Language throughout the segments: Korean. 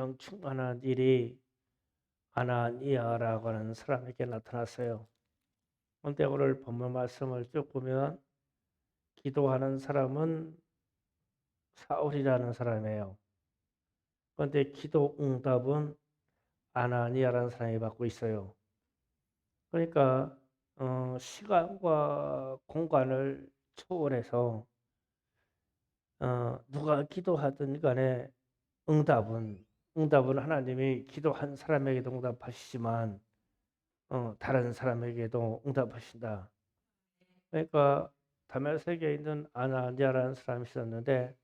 성령 충만한 일이 아나니아라고 하는 사람에게 나타났어요. 그런데 오늘 본문 말씀을 쭉 보면 기도하는 사람은 사울이라는 사람이에요. 그런데 기도 응답은 아나니아라는 사람이 받고 있어요. 그러니까 시간과 공간을 초월해서 누가 기도하든 간에 응답은 하나님이 기도한 사람에게도 응답하시지만 다른 사람에게도 응답하신다. 그러니까 다메섹에 있는 아나니아라는 사람이 있었는데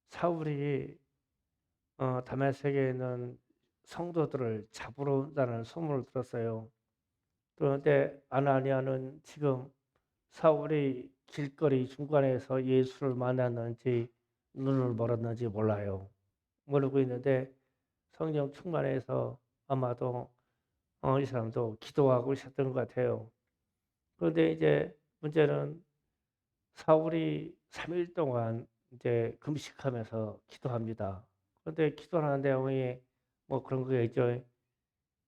사울이 다메섹에 있는 성도들을 잡으러 온다는 소문을 들었어요. 그런데 아나니아는 지금 사울이 길거리 중간에서 예수를 만났는지 눈을 멀었는지 몰라요. 모르고 있는데 성령 충만해서 아마도 이 사람도 기도하고 있었던 것 같아요. 그런데 이제 문제는 사울이 3일 동안 이제 금식하면서 기도합니다. 그런데 기도하는 내용이 뭐 그런 거겠죠.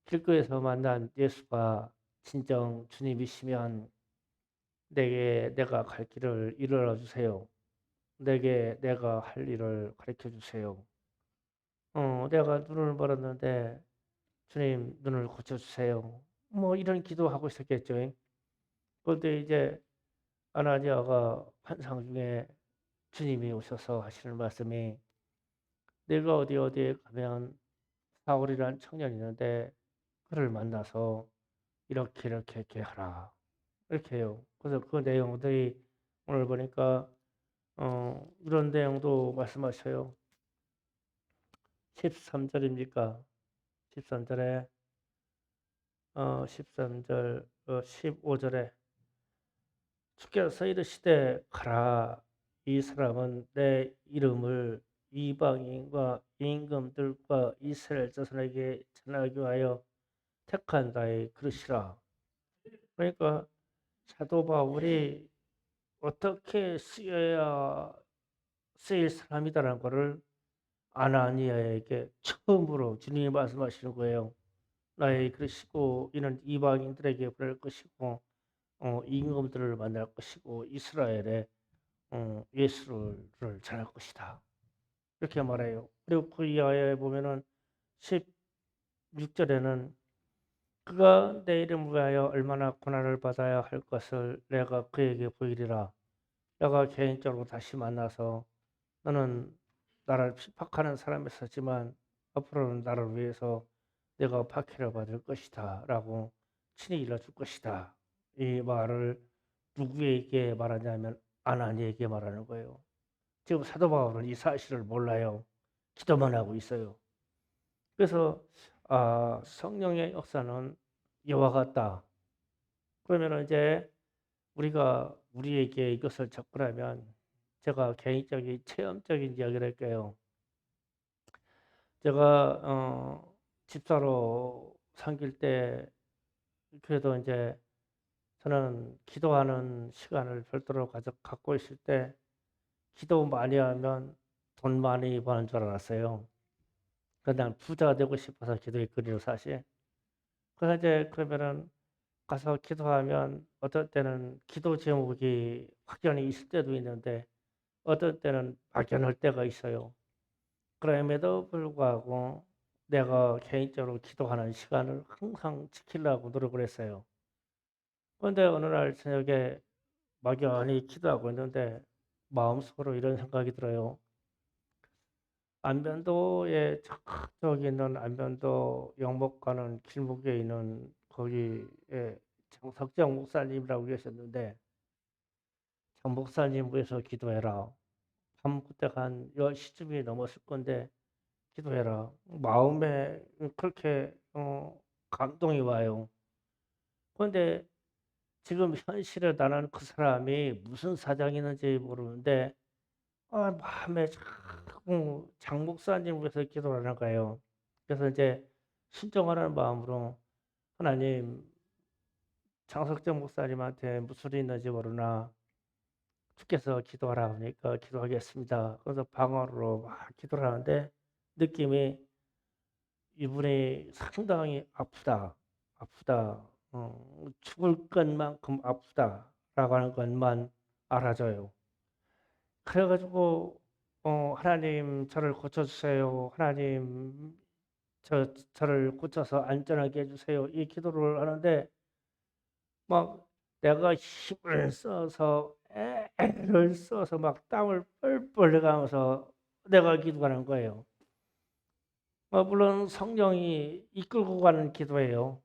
길거리에서 만난 예수가 진정 주님이시면 내게 내가 갈 길을 이루어 주세요. 내게 내가 할 일을 가르쳐 주세요. 내가 눈을 멀었는데 주님 눈을 고쳐 주세요. 뭐 이런 기도하고 있었겠죠. 그런데 이제 아나니아가 환상 중에 주님이 오셔서 하시는 말씀이 내가 어디에 가면 사울이라는 청년이 있는데 그를 만나서 이렇게 하라. 이렇게 해요. 그래서 그 내용들이 오늘 보니까 이런 내용도 말씀하셔요. 13절입니까? 13절에 13절 15절에 주께서 이르시되 가라 이 사람은 내 이름을 이방인과 임금들과 이스라엘 자손에게 전하기 위하여 택한 자의 그릇이라. 그러니까 사도 바울이 어떻게 쓰여야 쓰일 사람이다라는 것을 아나니아에게 처음으로 주님이 말씀하시는 거예요. 나의 그릇이고 이는 이방인들에게 보낼 것이고 임금들을 만날 것이고 이스라엘에 예수를 전할 것이다. 이렇게 말해요. 그리고 그 이하에 보면은 16절에는 그가 내 이름을 위하여 얼마나 고난을 받아야 할 것을 내가 그에게 보이리라. 내가 개인적으로 다시 만나서 너는 나를 핍박하는 사람이었지만 앞으로는 나를 위해서 내가 박해를 받을 것이다 라고 친히 일러줄 것이다. 이 말을 누구에게 말하냐면 아나니에게 말하는 거예요. 지금 사도 바울은 이 사실을 몰라요. 기도만 하고 있어요. 그래서 성령의 역사는 이와 같다. 그러면 이제 우리가 우리에게 이것을 접근하면 제가 개인적인 체험적인 이야기를 할게요. 제가 집사로 섬길 때 그래도 이제 저는 기도하는 시간을 별도로 갖고 있을 때 기도 많이 하면 돈 많이 버는 줄 알았어요. 그래서 난 부자가 되고 싶어서 기도했거든요, 사실. 그래서 이제 그러면은 가서 기도하면 어떨 때는 기도 제목이 확연히 있을 때도 있는데 어떨 때는 막연할 때가 있어요. 그럼에도 불구하고 내가 개인적으로 기도하는 시간을 항상 지키려고 노력을 했어요. 그런데 어느 날 저녁에 막연히 기도하고 있는데 마음속으로 이런 생각이 들어요. 안면도에 저기 있는 안면도 영목 가는 길목에 있는 거기에 정석정 목사님이라고 계셨는데 정 목사님 위해서 기도해라. 밤 그때가 한 10시쯤이 넘었을 건데 기도해라. 마음에 그렇게 감동이 와요. 그런데 지금 현실에 나는 그 사람이 무슨 사정이 있는지 모르는데 마음에 자꾸 장 목사님 위해서 기도를 하는 거예요. 그래서 이제 순종하는 마음으로 하나님 장석정 목사님한테 무슨 일이 있는지 모르나 주께서 기도하라 하니까 기도하겠습니다. 그래서 방언으로 막 기도를 하는데 느낌이 이분이 상당히 아프다, 죽을 것만큼 아프다라고 하는 것만 알아줘요. 그래가지고 하나님 저를 고쳐주세요. 하나님 저를 고쳐서 안전하게 해주세요. 이 기도를 하는데 막 내가 힘을 써서 애를 써서 막 땀을 뻘뻘 흘려가면서 내가 기도하는 거예요. 물론 성령이 이끌고 가는 기도예요.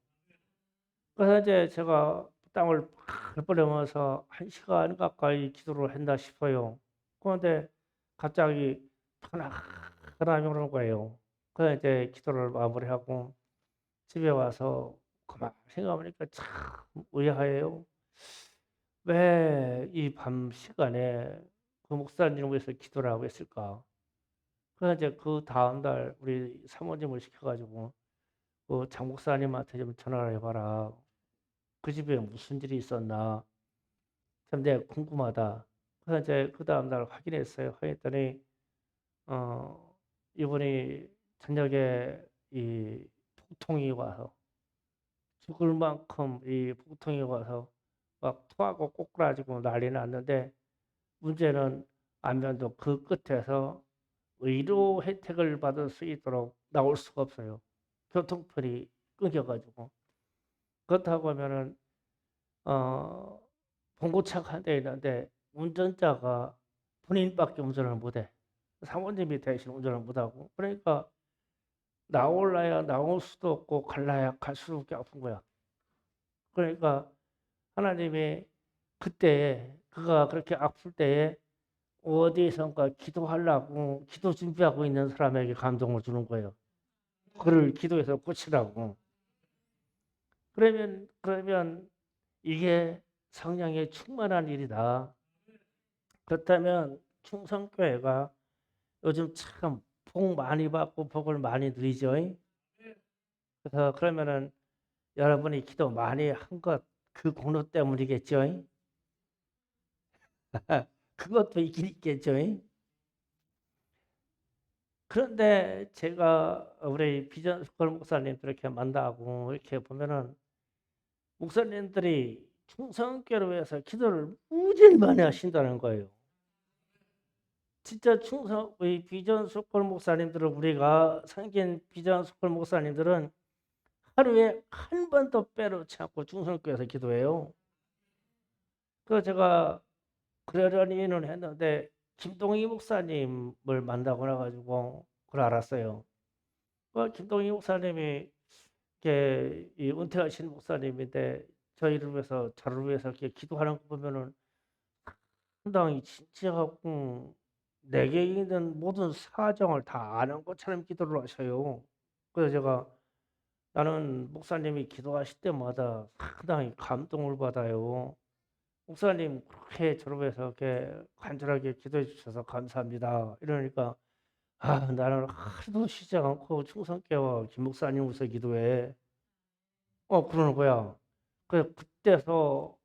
그래서 이제 제가 땀을 펄펄 흘리면서 1시간 가까이 기도를 했나 싶어요. 그런데 갑자기 편안함이 오는 거예요. 그래서 이제 기도를 마무리하고 집에 와서 그만 생각해보니까 참 의아해요. 왜 이 밤 시간에 그 목사님을 위해서 기도를 하고 있을까? 그래서 이제 그 다음날 우리 사모님을 시켜가지고 그 장 목사님한테 좀 전화를 해봐라. 그 집에 무슨 일이 있었나? 참 내가 궁금하다. 그래서 이제 그 다음날 확인했어요. 확인했더니 이분이 저녁에 이 복통이 와서 죽을 만큼 이 복통이 와서 막 토하고 꼬꾸라지고 난리 났는데 문제는 안면도 그 끝에서 의료 혜택을 받을 수 있도록 나올 수가 없어요. 교통편이 끊겨가지고. 그렇다고 하면은 어, 봉고차가 한 대 있는데 운전자가 본인밖에 운전을 못해. 사모님이 대신 운전을 못하고. 그러니까 나올라야 나올 수도 없고 갈라야 갈 수밖에 없는 거야. 그러니까 하나님이 그때 그가 그렇게 아플 때에 어디선가 기도하려고 기도 준비하고 있는 사람에게 감동을 주는 거예요. 그를 기도해서 고치라고. 그러면 이게 성령의 충만한 일이다. 그렇다면 충성교회가 요즘 참 복 많이 받고 복을 많이 누리죠. 그래서 그러면은 여러분이 기도 많이 한 것 그 공로 때문이겠죠. 그것도 있긴 있겠죠. 그런데 제가 우리 비전 스쿨 목사님들 이렇게 만나고 이렇게 보면은 목사님들이 충성교를 위해서 기도를 무지히 많이 하신다는 거예요. 진짜 우리 비전 스쿨 목사님들은 우리가 생긴 비전 스쿨 목사님들은 하루에 한 번도 빼놓지 않고 충성교에서 기도해요. 그래서 제가 그러려니는 했는데 김동희 목사님을 만나고 나가지고 그걸 알았어요. 김동희 목사님이 이렇게 은퇴하신 목사님인데 저희를 위해서 저를 위해서 이렇게 기도하는 거 보면은 상당히 진지하고 내게 있는 모든 사정을 다 아는 것처럼 기도를 하셔요. 그래서 제가 나는 목사님이 기도하실 때마다 상당히 감동을 받아요. 목사님 그렇게 저를 위해서 이렇게 간절하게 기도해 주셔서 감사합니다. 이러니까 나는 하루도 쉬지 않고 충성케와 김 목사님 위해서 기도해. 그러는 거야. 그때서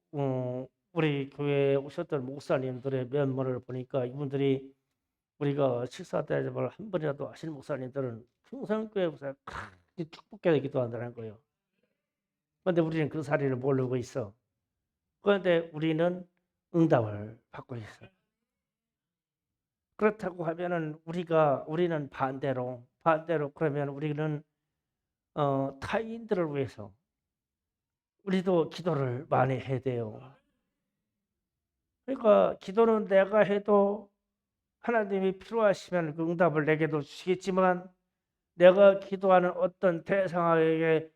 우리 교회에 오셨던 목사님들의 면모를 보니까 이분들이 우리가 식사 대접을 한 번이라도 하신 목사님들은 충성교회 목사 크게 축복해서 기도한다는 거예요. 그런데 우리는 그 사실을 모르고 있어. 그런데 우리는 응답을 받고 있어. 그렇다고 하면은 우리는 반대로 그러면 우리는 타인들을 위해서 우리도 기도를 많이 해야 돼요. 그러니까 기도는 내가 해도 하나님이 필요하시면 그 응답을 내게도 주시겠지만 내가 기도하는 어떤 대상에게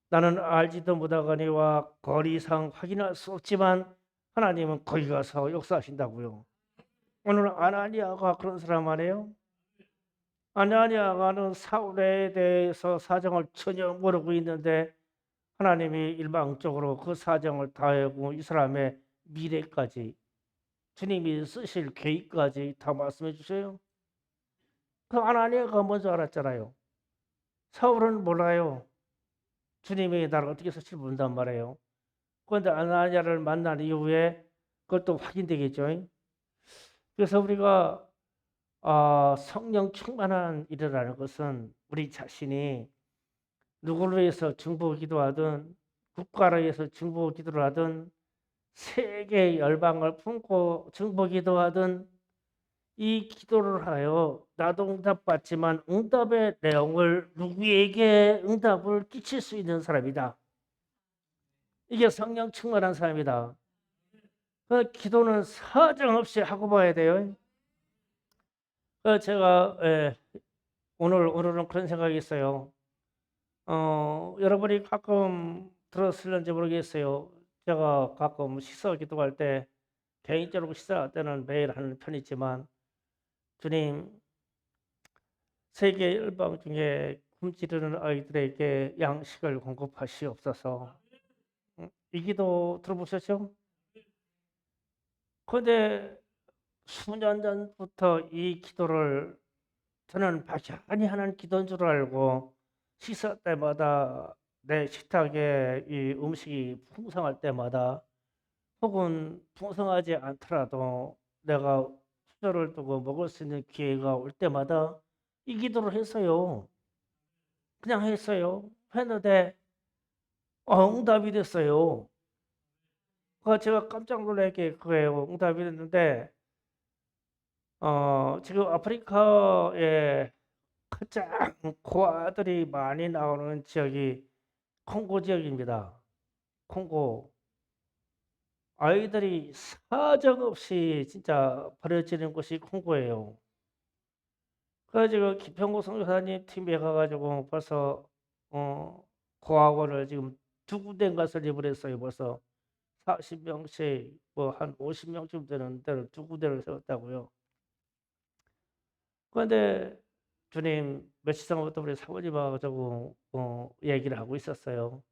나는 알지도 못하거니와 거리상 확인할 수 없지만 하나님은 거기 가서 역사하신다고요. 오늘 아나니아가 그런 사람 아니에요? 아나니아가는 사울에 대해서 사정을 전혀 모르고 있는데 하나님이 일방적으로 그 사정을 다하고 이 사람의 미래까지 주님이 쓰실 계획까지 다 말씀해 주세요. 그 아나니아가 먼저 알았잖아요. 사울은 몰라요. 주님이 나를 어떻게 쓰실지 모른단 말이에요. 그런데 아나니아를 만난 이후에 그것도 확인되겠죠. 그래서 우리가, 성령 충만한 일이라는 것은 우리 자신이, '내가 기도하는 어떤 대상에게 나는 알지도 못하거니와 거리상 확인할 수 없지만 하나님은 거기 가서 역사하신다고요.' 오늘 아나니아가 그런 사람 아니에요? 아나니아가 사울에 대해서 사정을 전혀 모르고 있는데 하나님이 일방적으로 그 사정을 다하고 이 사람의 미래까지 주님이 쓰실 계획까지 다 말씀해 주세요. 그 아나니아가 먼저 알았잖아요. 사울은 몰라요. 주님이 나를 어떻게 쓰실지 모른단 말이에요. 그런데 아나니아를 만난 이후에 그것도 확인되겠죠. 그래서 우리가, 성령 충만한 일이라는 것은 우리 자신이 누구를 위해서 중보 기도하든 국가를 위해서 중보 기도를 하든 세계 열방을 품고 중보 기도하든 이 기도를 하여 나도 응답받지만 응답의 내용을 누구에게 응답을 끼칠 수 있는 사람이다. 이게 성령 충만한 사람이다. 그 기도는 사정없이 하고 봐야 돼요. 제가 오늘은 그런 생각이 있어요. 여러분이 가끔 들었을는지 모르겠어요. 제가 가끔 식사 기도할 때 개인적으로 식사할 때는 매일 하는 편이지만 주님 세계 열방 중에 굶주리는 아이들에게 양식을 공급하시옵소서. 이 기도 들어보셨죠? 그런데 수년 전부터 이 기도를 저는 막연히 하는 기도인 줄 알고 식사 때마다 내 식탁에 이 음식이 풍성할 때마다 혹은 풍성하지 않더라도 내가 수저를 두고 먹을 수 있는 기회가 올 때마다 이 기도를 했어요. 그냥 했어요. 했는데 응답이 됐어요. 제가 깜짝 놀란 게 그거예요. 응답이 됐는데 지금 아프리카에 가장 고아들이 많이 나오는 지역이 콩고 지역입니다. 콩고 아이들이 사정없이 진짜 버려지는 곳이 콩고예요. 그래가지고 기평고 선교사님 팀에 가가지고 벌써 고아원을 지금 두 군데인가 설립을 했어요. 벌써 40명씩 뭐 한 50명쯤 되는 데를 두 군데를 세웠다고요. 그런데 주님 며칠 전부터 우리 사모님하고 얘기를 하고 있었어요.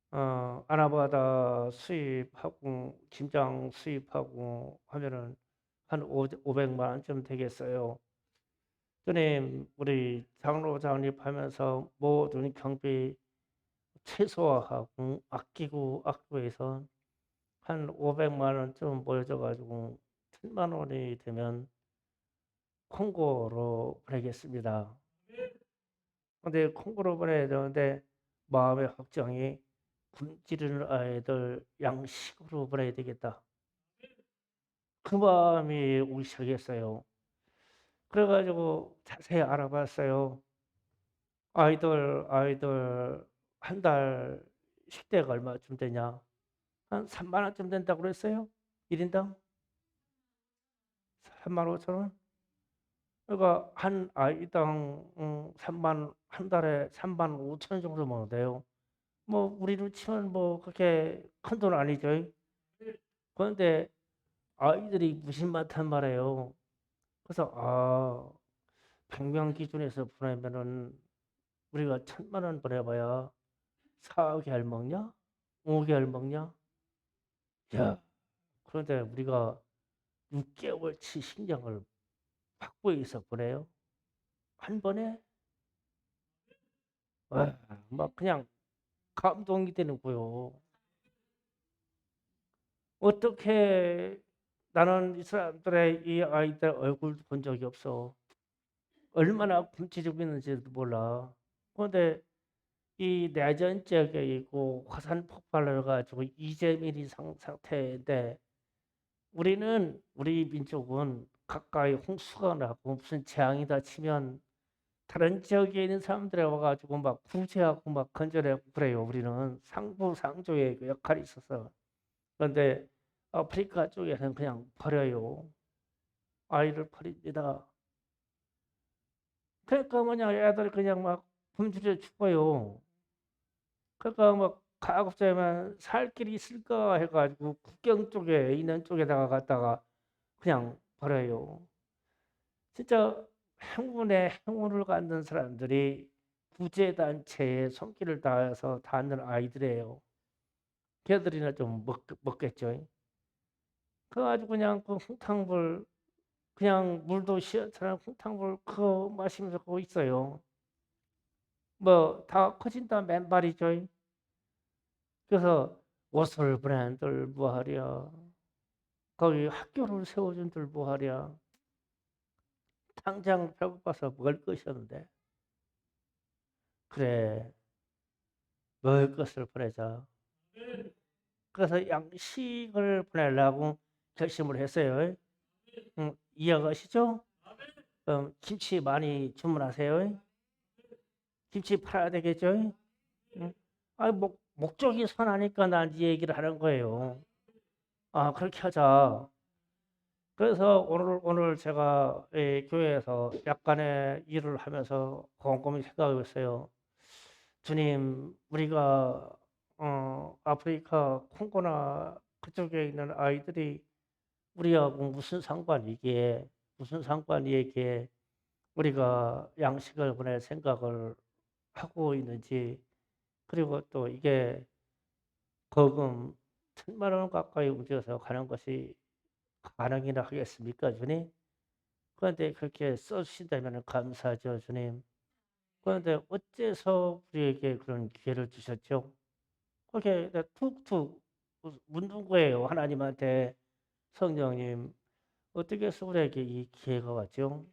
아나바다 수입하고 김장 수입하고 하면은 한 500만 원쯤 되겠어요. 주님 우리 장로 장립하면서 모든 경비 최소화하고 아끼고 해서 한 500만 원쯤 모여져 가지고 1000만 원이 되면 콩고로 보내겠습니다. 근데 콩고로 보내야 되는데 마음의 확정이 굶주리는 아이들 양식으로 보내야 되겠다. 그 마음이 오기 시작했어요. 그래가지고 자세히 알아봤어요. 아이들 한 달 식대가 얼마쯤 되냐? 한 3만 원쯤 된다고 그랬어요. 1인당 3만 5천 원. 그러니까 한 아이당 3만 한 달에 3만 5천 원 정도면 돼요. 뭐 우리로 치면 뭐 그렇게 큰 돈 아니죠. 그런데 아이들이 무심 많단 말이에요. 그래서 100명 기준에서 보내면은 우리가 1000만 원 보내봐야 4개월 먹냐? 5개월 먹냐? 야, 그런데 우리가 6개월치 식량을 확보해서 보내요. 한 번에 와, 막 그냥 감동이 되는 거요. 어떻게 나는 이 사람들의 이 아이들 얼굴 본 적이 없어. 얼마나 굶주리고 있는지도 몰라. 그런데 이 내전 지역에 있고 화산 폭발을 가지고 이재민이 상태인데 우리 민족은 가까이 홍수가 나고 무슨 재앙이다 치면 다른 지역에 있는 사람들이 와가지고 막 구제하고 막 건져내고 그래요. 우리는 상부상조의 그 역할이 있어서. 그런데 아프리카 쪽에서는 그냥 버려요. 아이를 버립니다. 그러니까 뭐냐 애들 그냥 막 굶주려 죽어요. 그러니까 막 가급적이면 살 길이 있을까 해가지고 국경 쪽에 있는 쪽에다가 갖다가 그냥 버려요. 진짜 행운에 행운을 갖는 사람들이 구제단체에 손길을 다해서 닿는 아이들이에요. 걔들이나 좀 먹겠죠. 그래가지고 그냥 그 홍탕물 그냥 물도 시원찮은 홍탕물 그거 마시면서 그거 있어요. 뭐 다 커진다 맨발이죠. 그래서 옷을 보낸들 뭐하랴. 거기 학교를 세워준들 뭐하랴. 당장 배고파서 먹을 것이 없는데 그래, 먹을 것을 보내자. 그래서 양식을 보내려고 결심을 했어요. 이해가시죠? 김치 많이 주문하세요. 김치 팔아야 되겠죠? 응? 목적이 선하니까 난 이 얘기를 하는 거예요. 그렇게 하자. 그래서 오늘 제가 교회에서 약간의 일을 하면서 곰곰이 생각하고 있어요. 주님, 우리가 아프리카 콩고나 그쪽에 있는 아이들이 우리하고 무슨 상관이기에 우리가 양식을 보낼 생각을 하고 있는지, 그리고 또 이게 거금 1,000만 원 가까이 움직여서 가는 것이 가능이나 하겠습니까, 주님? 그런데 그렇게 써주신다면 감사하죠, 주님. 그런데 어째서 우리에게 그런 기회를 주셨죠? 그렇게 툭툭 묻는 거예요, 하나님한테. 성령님, 어떻게 해서 우리에게 이 기회가 왔죠?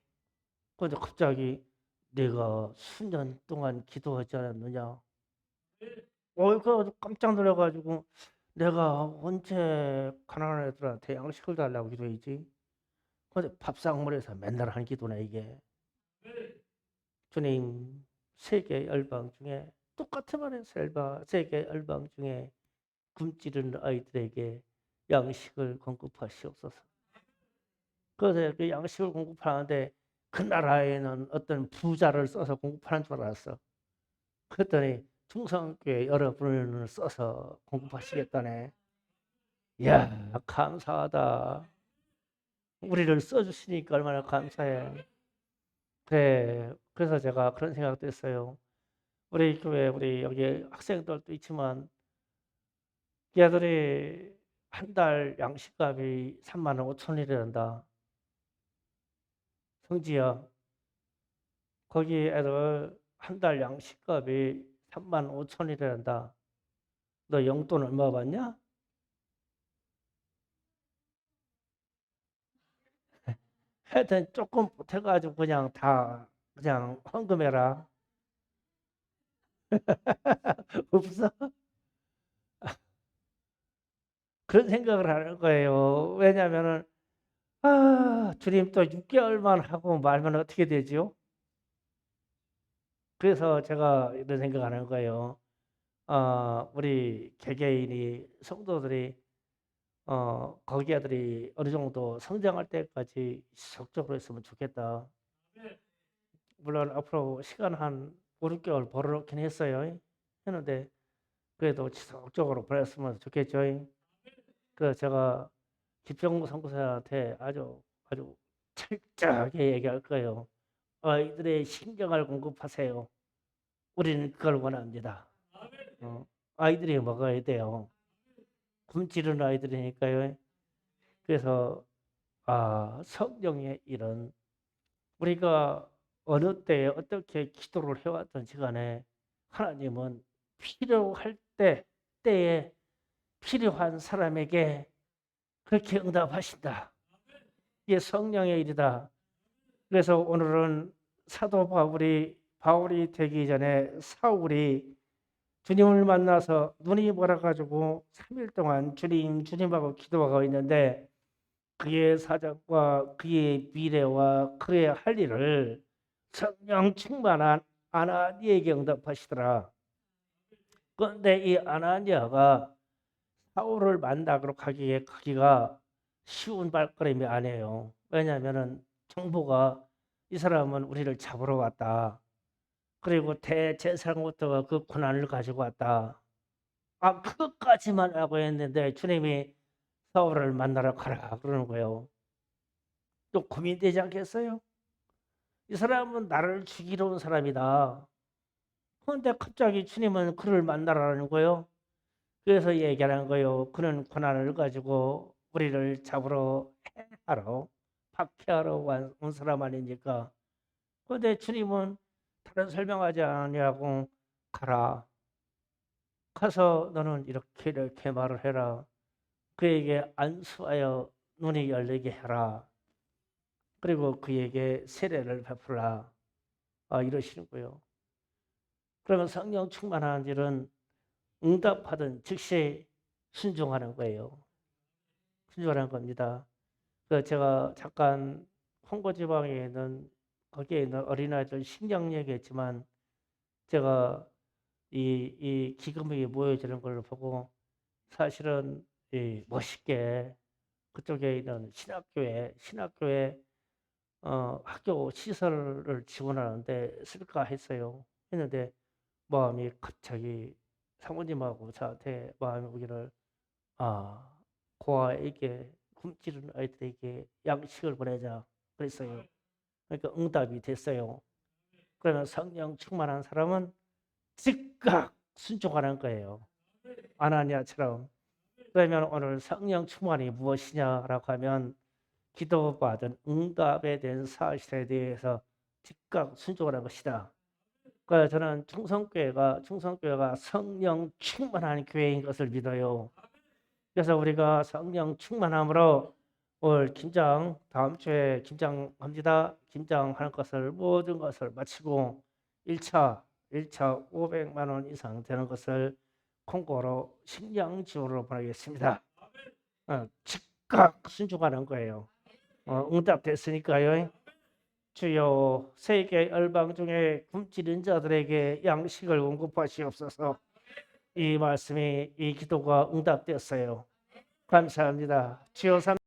그런데 갑자기 내가 수년 동안 기도하지 않았느냐? 그 깜짝 놀라가지고 내가 언제 가난한 애들한테 양식을 달라고 기도했지? 근데 밥상머리에서 맨날 하는 기도네 이게. 주님, 세계 열방 중에 똑같은 말에서 세계 열방 중에 굶주리는 아이들에게 양식을 공급하시옵소서. 그래서 그 양식을 공급하는데 그 나라에는 어떤 부자를 써서 공급하는 줄 알았어. 그랬더니 중성교회 여러분을 써서 공급하시겠다네. 이야, 감사하다. 우리를 써주시니까 얼마나 감사해. 그래, 그래서 제가 그런 생각도 했어요. 우리 교회, 우리 여기 학생들도 있지만, 걔들이 한 달 양식값이 3만 5천 원이란다. 성지야, 거기 애들 한 달 양식값이 3만 5천 원이란다. 너 용돈 얼마 받냐? 하여튼 조금 보태가지고 그냥 다 그냥 헌금해라. 없어? 그런 생각을 하는 거예요. 왜냐면은 주님 또 6개월만 하고 말면 어떻게 되지요? 그래서 제가 이런 생각하는 거예요. 우리 개개인이 성도들이 거기 애들이 어느 정도 성장할 때까지 지속적으로 했으면 좋겠다. 물론 앞으로 시간 한 5, 6개월 벌어놓긴 했어요. 했는데 그래도 지속적으로 보냈으면 좋겠죠. 그래서 제가 기평 선교사한테 아주 철저하게 얘기할 거예요. 아이들의 신경을 공급하세요. 우리는 그걸 원합니다. 어, 아이들이 먹어야 돼요. 굶주리는 아이들이니까요. 그래서 성령의 일은 우리가 어느 때에 어떻게 기도를 해왔던 시간에 하나님은 필요할 때에 필요한 사람에게 그렇게 응답하신다. 이게 성령의 일이다. 그래서 오늘은 사도 바울이 되기 전에 사울이 주님을 만나서 눈이 멀어가지고 3일 동안 주님하고 기도하고 있는데 그의 사정과 그의 미래와 그의 할 일을 성령 충만한 아나니에게 응답하시더라. 그런데 이 아나니아가 사울을 만나러 가기가 쉬운 발걸음이 아니에요. 왜냐하면 정보가 이 사람은 우리를 잡으러 왔다. 그리고 대제사장부터 그 고난을 가지고 왔다. 그것까지만 하고 했는데 주님이 사울을 만나러 가라 그러는 거예요. 또 고민되지 않겠어요? 이 사람은 나를 죽이러 온 사람이다. 그런데 갑자기 주님은 그를 만나라는 거예요. 그래서 얘기하는 거예요. 그는 고난을 가지고 우리를 잡으러 해하러 박해하러 온 사람 아니니까. 그런데 주님은 다른 설명하지 않냐고 가라. 가서 너는 이렇게 말을 해라. 그에게 안수하여 눈이 열리게 해라. 그리고 그에게 세례를 베풀라. 이러시는 거예요. 그러면 성령 충만한 일은 응답하던 즉시 순종하는 거예요. 순종하는 겁니다. 그 제가 잠깐 홍보지방에 있는 거기에 있는 어린아이들 식량 얘기했지만 제가 이 기금이 모여지는 걸 보고 사실은 멋있게 그쪽에 있는 신학교에 학교 시설을 지원하는데 쓸까 했어요. 했는데 마음이 갑자기 사모님하고 저한테 마음이 오기를 아 고아에게 굶주린 아이들에게 양식을 보내자 그랬어요. 그러니까 응답이 됐어요. 그러면 성령 충만한 사람은 즉각 순종하는 거예요. 아나니아처럼. 그러면 오늘 성령 충만이 무엇이냐라고 하면 기도받은 응답에 대한 사실에 대해서 즉각 순종하는 것이다. 그래서 저는 충성교회가 성령 충만한 교회인 것을 믿어요. 그래서 우리가 성령 충만함으로 올 김장 다음 주에 김장합니다. 김장하는 것을 모든 것을 마치고 1차 500만 원 이상 되는 것을 콩고로 식량 지원으로 보내겠습니다. 즉각 순종하는 거예요. 응답됐으니까요. 주여 세계 열방 중에 굶주린 자들에게 양식을 공급하시옵소서. 이 말씀이 이 기도가 응답되었어요. 감사합니다. 주여